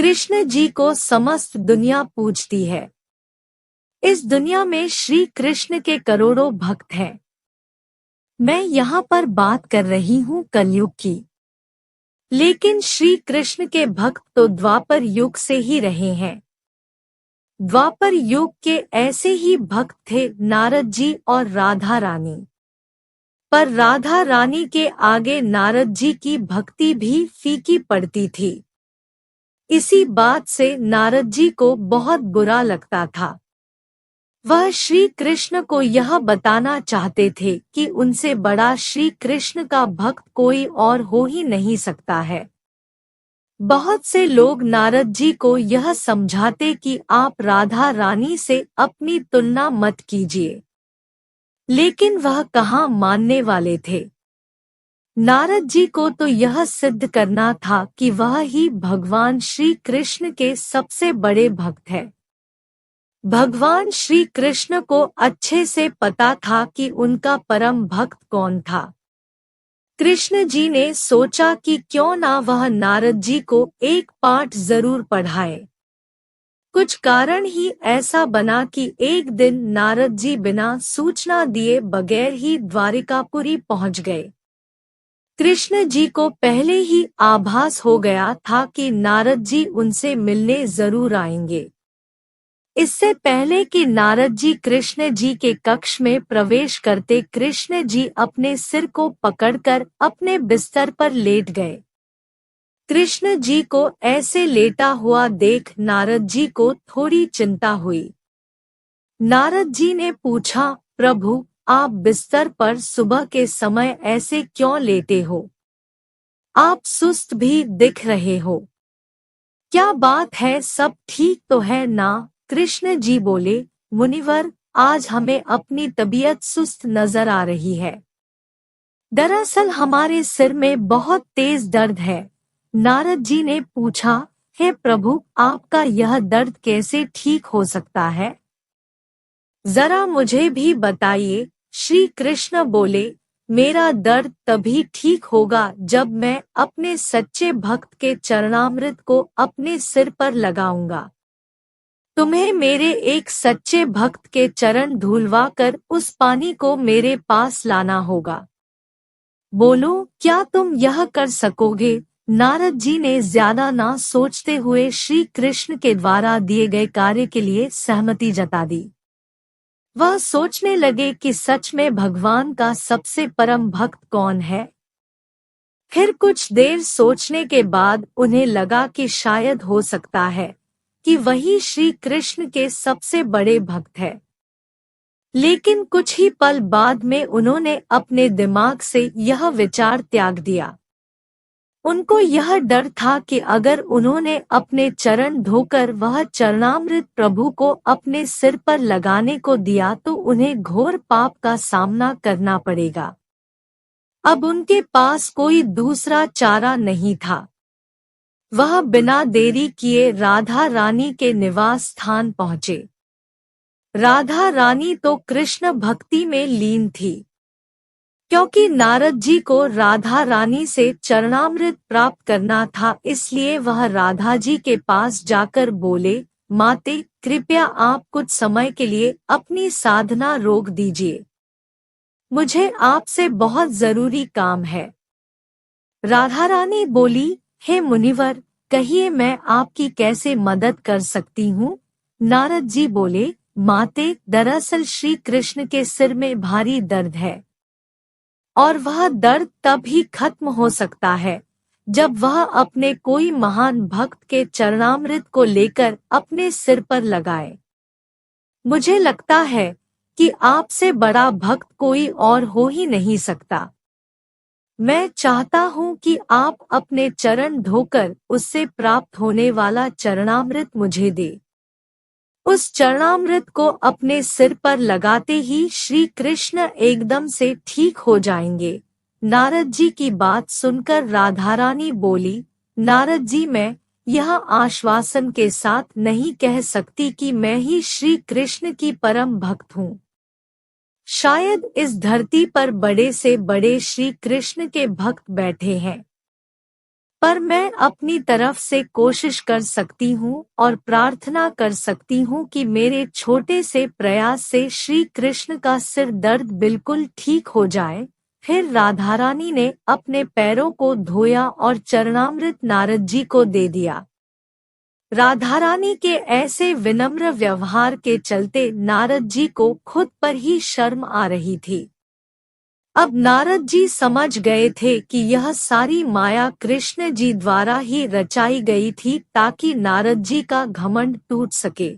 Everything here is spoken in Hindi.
कृष्ण जी को समस्त दुनिया पूजती है। इस दुनिया में श्री कृष्ण के करोड़ों भक्त हैं। मैं यहाँ पर बात कर रही हूँ कलयुग की, लेकिन श्री कृष्ण के भक्त तो द्वापर युग से ही रहे हैं। द्वापर युग के ऐसे ही भक्त थे नारद जी और राधा रानी। पर राधा रानी के आगे नारद जी की भक्ति भी फीकी पड़ती थी। इसी बात से नारद जी को बहुत बुरा लगता था। वह श्री कृष्ण को यह बताना चाहते थे कि उनसे बड़ा श्री कृष्ण का भक्त कोई और हो ही नहीं सकता है। बहुत से लोग नारद जी को यह समझाते कि आप राधा रानी से अपनी तुलना मत कीजिए, लेकिन वह कहाँ मानने वाले थे। नारद जी को तो यह सिद्ध करना था कि वह ही भगवान श्री कृष्ण के सबसे बड़े भक्त हैं। भगवान श्री कृष्ण को अच्छे से पता था कि उनका परम भक्त कौन था। कृष्ण जी ने सोचा कि क्यों ना वह नारद जी को एक पाठ जरूर पढ़ाए। कुछ कारण ही ऐसा बना कि एक दिन नारद जी बिना सूचना दिए बगैर ही द्वारिकापुरी पहुंच गए। कृष्ण जी को पहले ही आभास हो गया था कि नारद जी उनसे मिलने जरूर आएंगे। इससे पहले कि नारद जी कृष्ण जी के कक्ष में प्रवेश करते, कृष्ण जी अपने सिर को पकड़कर अपने बिस्तर पर लेट गए। कृष्ण जी को ऐसे लेटा हुआ देख नारद जी को थोड़ी चिंता हुई। नारद जी ने पूछा, प्रभु, आप बिस्तर पर सुबह के समय ऐसे क्यों लेटे हो? आप सुस्त भी दिख रहे हो। क्या बात है, सब ठीक तो है ना? कृष्ण जी बोले, मुनिवर, आज हमें अपनी तबीयत सुस्त नजर आ रही है। दरअसल हमारे सिर में बहुत तेज दर्द है। नारद जी ने पूछा, हे प्रभु, आपका यह दर्द कैसे ठीक हो सकता है? जरा मुझे भी बताइए। श्री कृष्ण बोले, मेरा दर्द तभी ठीक होगा जब मैं अपने सच्चे भक्त के चरणामृत को अपने सिर पर लगाऊंगा। तुम्हें मेरे एक सच्चे भक्त के चरण धुलवा कर उस पानी को मेरे पास लाना होगा। बोलो, क्या तुम यह कर सकोगे? नारद जी ने ज्यादा ना सोचते हुए श्री कृष्ण के द्वारा दिए गए कार्य के लिए सहमति जता दी। वह सोचने लगे कि सच में भगवान का सबसे परम भक्त कौन है। फिर कुछ देर सोचने के बाद उन्हें लगा कि शायद हो सकता है कि वही श्री कृष्ण के सबसे बड़े भक्त है। लेकिन कुछ ही पल बाद में उन्होंने अपने दिमाग से यह विचार त्याग दिया। उनको यह डर था कि अगर उन्होंने अपने चरण धोकर वह चरणामृत प्रभु को अपने सिर पर लगाने को दिया तो उन्हें घोर पाप का सामना करना पड़ेगा। अब उनके पास कोई दूसरा चारा नहीं था। वह बिना देरी किए राधा रानी के निवास स्थान पहुंचे। राधा रानी तो कृष्ण भक्ति में लीन थी। क्योंकि नारद जी को राधा रानी से चरणामृत प्राप्त करना था, इसलिए वह राधा जी के पास जाकर बोले, माते, कृपया आप कुछ समय के लिए अपनी साधना रोक दीजिए। मुझे आपसे बहुत जरूरी काम है। राधा रानी बोली, हे मुनिवर, कहिए मैं आपकी कैसे मदद कर सकती हूँ? नारद जी बोले, माते, दरअसल श्री कृष्ण के सिर में भारी दर्द है और वह दर्द तब ही खत्म हो सकता है जब वह अपने कोई महान भक्त के चरणामृत को लेकर अपने सिर पर लगाए। मुझे लगता है कि आपसे बड़ा भक्त कोई और हो ही नहीं सकता। मैं चाहता हूँ कि आप अपने चरण धोकर उससे प्राप्त होने वाला चरणामृत मुझे दे। उस चरणामृत को अपने सिर पर लगाते ही श्री कृष्ण एकदम से ठीक हो जाएंगे। नारद जी की बात सुनकर राधा रानी बोली, नारद जी, मैं यह आश्वासन के साथ नहीं कह सकती कि मैं ही श्री कृष्ण की परम भक्त हूँ। शायद इस धरती पर बड़े से बड़े श्री कृष्ण के भक्त बैठे हैं। पर मैं अपनी तरफ से कोशिश कर सकती हूँ और प्रार्थना कर सकती हूँ कि मेरे छोटे से प्रयास से श्री कृष्ण का सिर दर्द बिल्कुल ठीक हो जाए। फिर राधा रानी ने अपने पैरों को धोया और चरणामृत नारद जी को दे दिया। राधा रानी के ऐसे विनम्र व्यवहार के चलते नारद जी को खुद पर ही शर्म आ रही थी। अब नारद जी समझ गए थे कि यह सारी माया कृष्ण जी द्वारा ही रचाई गई थी ताकि नारद जी का घमंड टूट सके।